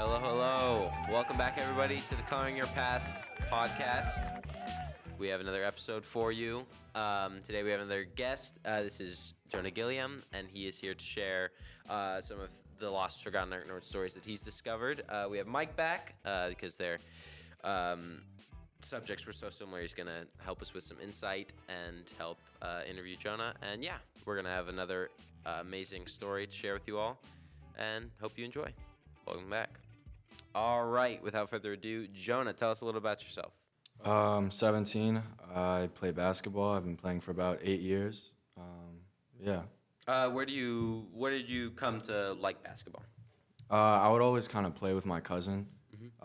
Hello, hello. Welcome back, everybody, to the Coloring Your Past podcast. We have another episode for you. Today we have another guest. This is Jonah Gilliam, and he is here to share some of the lost, forgotten art and stories that he's discovered. We have Mike back because their subjects were so similar. He's going to help us with some insight and help interview Jonah. And yeah, we're going to have another amazing story to share with you all, and hope you enjoy. Welcome back. All right, without further ado, Jonah, tell us a little about yourself. 17. I play basketball. I've been playing for about 8 years. Yeah. Where did you come to like basketball? I would always kind of play with my cousin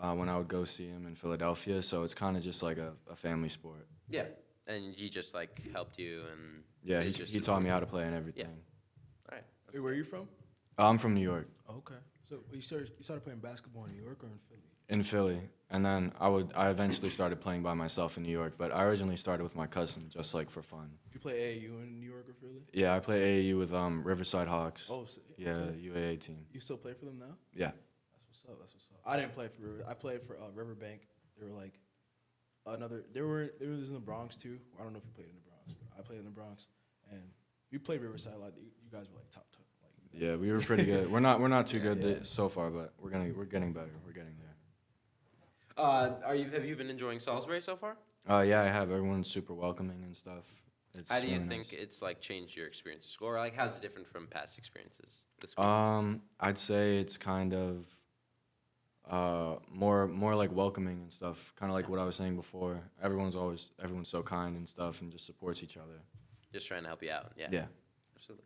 when I would go see him in Philadelphia, so it's kind of just like a family sport. Yeah, and he just like helped you and Yeah, he taught me how to play and everything. All right. Hey, where are you from? I'm from New York. Oh, okay. So you started playing basketball in New York or in Philly? In Philly, and then I eventually started playing by myself in New York, but I originally started with my cousin just like for fun. Did you play AAU in New York or Philly? Yeah, I play AAU with Riverside Hawks. Oh, so, Yeah, UAA team. You still play for them now? Yeah. That's what's up. I didn't play for River. I played for Riverbank. They were like another. They were in the Bronx too. I don't know if you played in the Bronx, but I played in the Bronx, and we played Riverside a lot. You guys were like top. Yeah, we were pretty good. We're not too good so far, but we're getting better. We're getting there. Have you been enjoying Salisbury so far? Yeah, I have. Everyone's super welcoming and stuff. It's How do you really think nice. it's like changed your experience at school, or like how's it different from past experiences? With school? I'd say it's kind of more like welcoming and stuff. Kind of like what I was saying before. Everyone's so kind and stuff, and just supports each other. Just trying to help you out. Yeah. Yeah. Absolutely.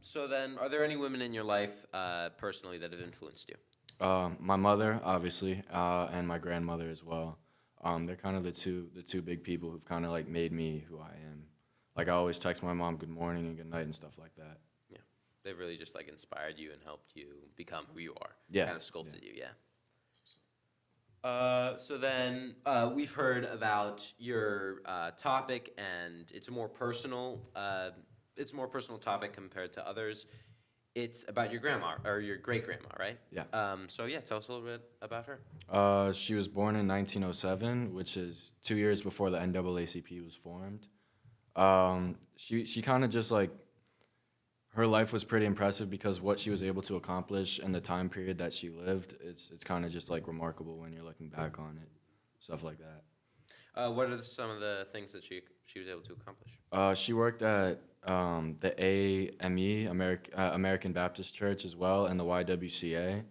So then, are there any women in your life personally that have influenced you? My mother, obviously, and my grandmother as well. They're kind of the two big people who've kind of like made me who I am. Like I always text my mom good morning and good night and stuff like that. Yeah, they've really just like inspired you and helped you become who you are. Yeah. Kind of sculpted you. Yeah. So then, we've heard about your topic, and it's a more personal. It's a more personal topic compared to others. It's about your grandma or your great grandma, right? Yeah. So yeah, tell us a little bit about her. She was born in 1907, which is 2 years before the NAACP was formed. She kind of just like, her life was pretty impressive because what she was able to accomplish in the time period that she lived, it's kind of just like remarkable when you're looking back on it, stuff like that. What are some of the things that she was able to accomplish? She worked at the AME, American Baptist Church, as well, and the YWCA,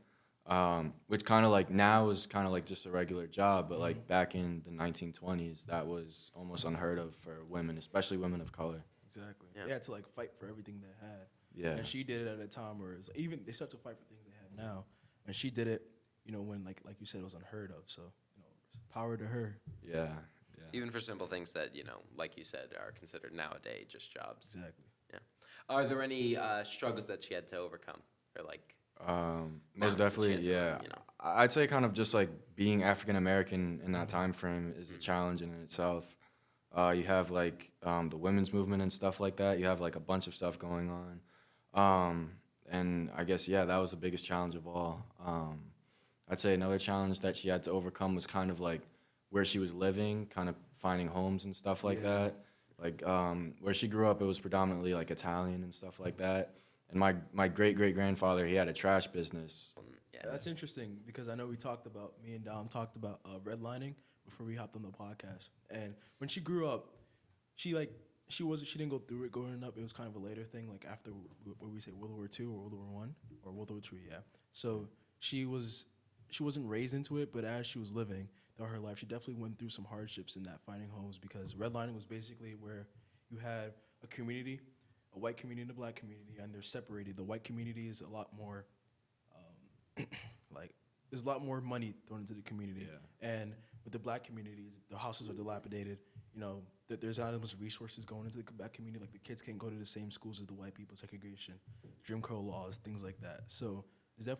which kind of like now is kind of like just a regular job, but like back in the 1920s, that was almost unheard of for women, especially women of color. Exactly. Yeah. They had to like fight for everything they had. Yeah. And she did it at a time where it's even they start to fight for things they have now, and she did it, when like you said, it was unheard of. So power to her. Yeah. Even for simple things that, like you said, are considered nowadays just jobs. Exactly. Yeah. Are there any struggles that she had to overcome, or like? Most definitely, yeah. I'd say kind of just like being African American in that time frame is a challenge in itself. You have like the women's movement and stuff like that. You have like a bunch of stuff going on. And I guess, yeah, that was the biggest challenge of all. I'd say another challenge that she had to overcome was kind of like where she was living, kind of finding homes and stuff like that. Like where she grew up, it was predominantly like Italian and stuff like that. And my great-great-grandfather, he had a trash business. Yeah. That's interesting because I know me and Dom talked about redlining before we hopped on the podcast. And when she grew up, she didn't go through it growing up. It was kind of a later thing, like after what we say World War II or World War One or World War III, yeah. So she wasn't raised into it, but as she was living throughout her life, she definitely went through some hardships in that finding homes because redlining was basically where you had a community, a white community and a black community, and they're separated. The white community is a lot more, there's a lot more money thrown into the community. Yeah. And with the black communities, the houses are dilapidated. There's not as much resources going into the black community. Like the kids can't go to the same schools as the white people, segregation, Jim Crow laws, things like that. So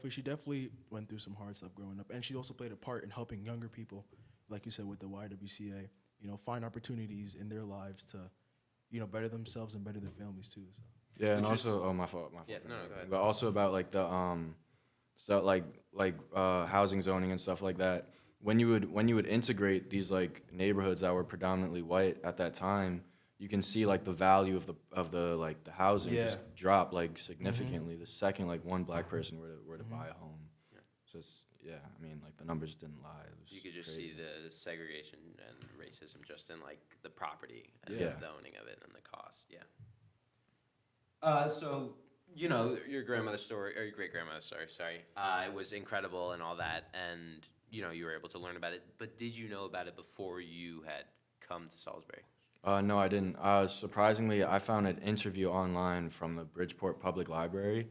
she definitely went through some hard stuff growing up. And she also played a part in helping younger people, like you said, with the YWCA, find opportunities in their lives to, better themselves and better their families too. So. Yeah, and also, my fault. Yeah, no, go ahead. But also about like so like housing zoning and stuff like that. When you would integrate these like neighborhoods that were predominantly white at that time, you can see like the value of the like the housing Yeah. just drop like significantly the second like one black person were to buy a home. So it's, yeah, I mean like the numbers didn't lie. It was You could just crazy. see the segregation and racism just in like the property and Yeah. the owning of it and the cost. Yeah. So you know your grandmother's story or your great grandmother's story. Sorry, it was incredible and all that, and you know you were able to learn about it. But did you know about it before you had come to Salisbury? No, I didn't. Surprisingly, I found an interview online from the Bridgeport Public Library.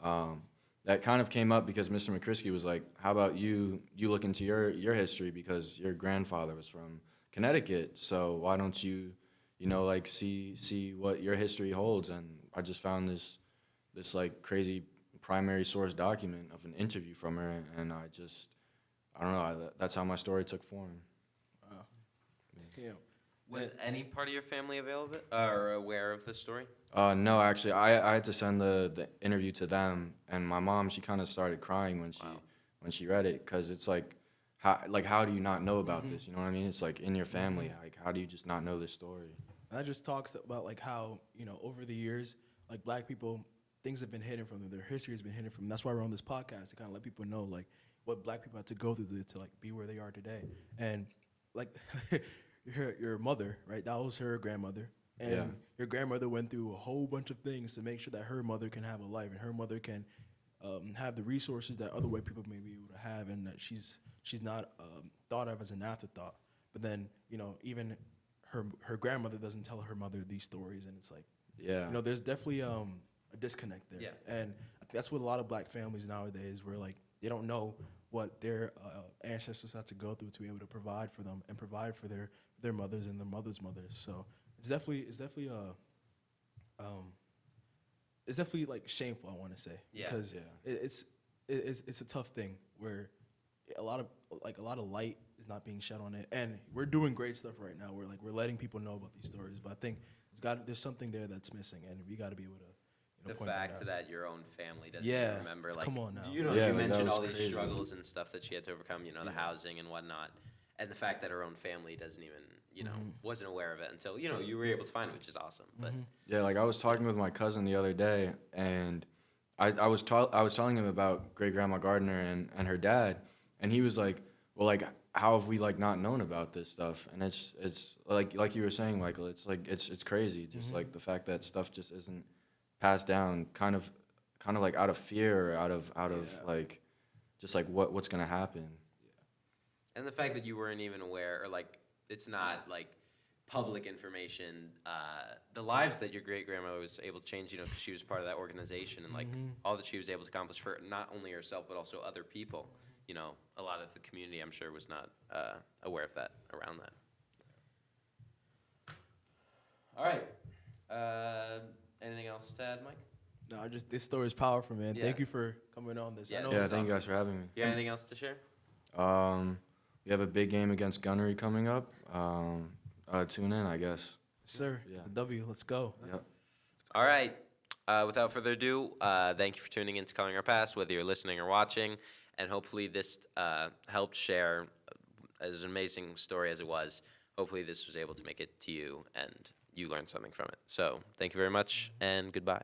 That kind of came up because Mr. McCrisky was like, "How about you look into your history because your grandfather was from Connecticut, so why don't you, like see what your history holds?" And I just found this like crazy primary source document of an interview from her, and I don't know. That's how my story took form. Wow. Yeah. Was any part of your family available or aware of this story? No, actually, I had to send the interview to them, and my mom, she kind of started crying when Wow. she read it, because it's like how do you not know about this? You know what I mean? It's like in your family. Like, how do you just not know this story? And that just talks about like how, over the years, like black people, things have been hidden from them. Their history has been hidden from them. That's why we're on this podcast to kind of let people know like what black people had to go through to like be where they are today. And like your mother, right? That was her grandmother. And Yeah. your grandmother went through a whole bunch of things to make sure that her mother can have a life and her mother can have the resources that other white people may be able to have, and that she's not thought of as an afterthought. But then, even her grandmother doesn't tell her mother these stories, and it's like, Yeah. there's definitely a disconnect there. Yeah. And that's what a lot of black families nowadays, where like they don't know what their ancestors had to go through to be able to provide for them and provide for their mothers and their mothers' mothers. So it's definitely like shameful, I want to say, Yeah. because Yeah. it's a tough thing where a lot of light is not being shed on it, and we're doing great stuff right now. We're letting people know about these stories, but I think there's something there that's missing, and we got to be able to The point fact that that your own family doesn't Yeah, even remember, like, come on now. you know, Yeah, you like, that mentioned was all these crazy. struggles and stuff that she had to overcome, the housing and whatnot, and the fact that her own family doesn't even, wasn't aware of it until, you were able to find it, which is awesome. But Yeah, like I was talking with my cousin the other day, and I was telling him about great grandma Gardner and her dad, and he was like, "Well, like how have we like not known about this stuff?" And it's like you were saying, Michael. It's like it's crazy, just like the fact that stuff just isn't passed down, kind of like out of fear, or out of like just like what's gonna happen. and the fact that you weren't even aware, or like it's not like public information, the lives that your great grandmother was able to change, because she was part of that organization, and like all that she was able to accomplish for not only herself but also other people. A lot of the community, I'm sure, was not aware of that around that. All right. Anything else to add, Mike? No, this story is powerful, man. Yeah. Thank you for coming on this. Yeah, I know this Yeah, is thank you awesome. guys for having me. You got anything else to share? We have a big game against Gunnery coming up. Tune in, I guess. Sir, Yeah. the W, let's go. Yep. All right. Without further ado, thank you for tuning in to Coloring Our Past, whether you're listening or watching. And hopefully this helped share, as an amazing story as it was, hopefully this was able to make it to you and you learned something from it. So thank you very much and goodbye.